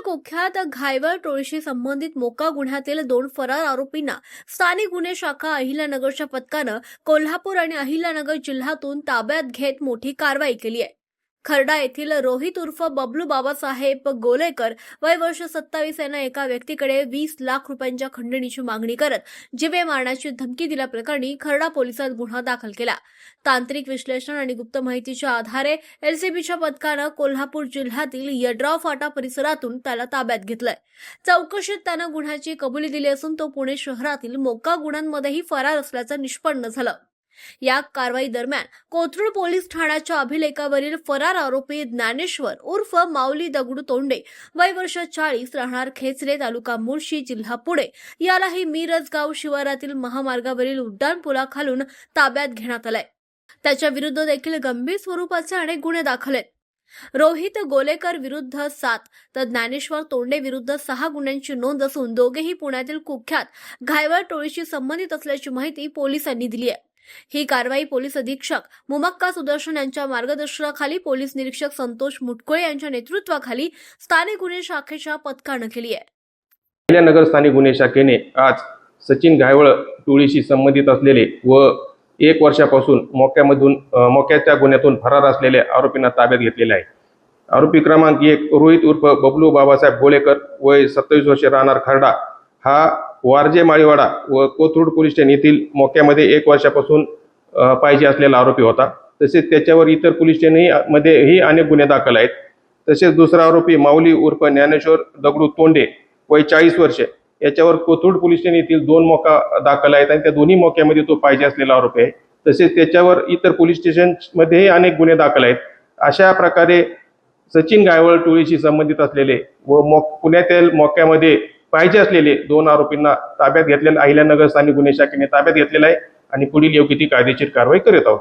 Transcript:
कुख्यात घायवळ टोळीशी संबंधित मोका गुन्ह्यातील 2 फरार आरोपींना स्थानिक गुन्हे शाखा अहिल्यानगरच्या पथकानं कोल्हापूर आणि अहिल्यानगर जिल्ह्यातून ताब्यात घेत मोठी कारवाई केली आहे। खर्डा येथील रोहित उर्फ बबलू बाबासाहेब गोलेकर वय वर्ष 27 यानं एका व्यक्तीकडे 20 लाख रुपयांच्या खंडणीची मागणी करत जीवे मारण्याची धमकी दिल्याप्रकरणी खर्डा पोलिसात गुन्हा दाखल केला। तांत्रिक विश्लेषण आणि गुप्त माहितीच्या आधारे एलसीबीच्या पथकानं कोल्हापूर जिल्ह्यातील यड्राव फाटा परिसरातून त्याला ताब्यात घेतलंय। चौकशीत त्यानं गुन्ह्याची कबुली दिली असून तो पुणे शहरातील मोका गुन्ह्यांमध्येही फरार असल्याचं निष्पन्न झालं। या कारवाई दरम्यान कोथरूड पोलीस ठाण्याच्या अभिलेखावरील फरार आरोपी ज्ञानेश्वर उर्फ माऊली दगडू तोंडे वय वर्ष 40 राहणार खेचरे तालुका मुळशी जिल्हा पुणे यालाही मिरजगाव शिवारातील महामार्गावरील उड्डाण पुलाखालून ताब्यात घेण्यात आलंय। त्याच्या विरुद्ध देखील गंभीर स्वरूपाचे अनेक गुन्हे दाखल आहेत। रोहित गोलेकर विरुद्ध 7 तर ज्ञानेश्वर तोंडे विरुद्ध 6 गुन्ह्यांची नोंद असून दोघेही पुण्यातील कुख्यात घायवळ टोळीशी संबंधित असल्याची माहिती पोलिसांनी दिली आहे। ही कारवाई पोलीस अधीक्षक मुमक्का सुदर्शन यांच्या मार्गदर्शनाखाली पोलीस निरीक्षक संतोष मुटकुळे यांच्या नेतृत्वाखाली स्थानिक गुन्हे शाखेच्या पथकानं केली आहे। अहिल्यानगर स्थानिक गुन्हे शाखेने आज सचिन घायवळ टोळीशी संबंधित असलेले व 1 वर्षापासून मोक्याच्या गुन्ह्यातून फरार असलेल्या आरोपींना ताब्यात घेतलेले आहे। आरोपी क्रमांक 1 रोहित उर्फ बबलू बाबासाहेब गोलेकर वय 27 वर्षे राहणार खर्डा हा वारजे माळीवाडा व कोथरूड पोलीस स्टेशन येथील मोक्यामध्ये 1 वर्षापासून पाहिजे असलेला आरोपी होता। तसेच त्याच्यावर इतर पोलीस स्टेशनमध्येही अनेक गुन्हे दाखल आहेत। तसेच दुसरा आरोपी माऊली उर्फ ज्ञानेश्वर दगडू तोंडे वय 40 वर्षे याच्यावर कोथरूड पोलीस स्टेशन येथील 2 मोका दाखल आहेत आणि त्या दोन्ही मोक्यामध्ये तो पाहिजे असलेला आरोपी आहे। तसेच त्याच्यावर इतर पोलीस स्टेशनमध्येही अनेक गुन्हे दाखल आहेत। अशा प्रकारे सचिन घायवळ टोळीशी संबंधित असलेले व पुण्यातील मोक्यामध्ये पाहिजे असलेले 2 आरोपींना ताब्यात घेतलेले अहिल्यानगर स्थानिक गुन्हे शाखेने ताब्यात घेतलेला आहे आणि पुढील योग्य ती कायदेशीर कारवाई करत आहोत।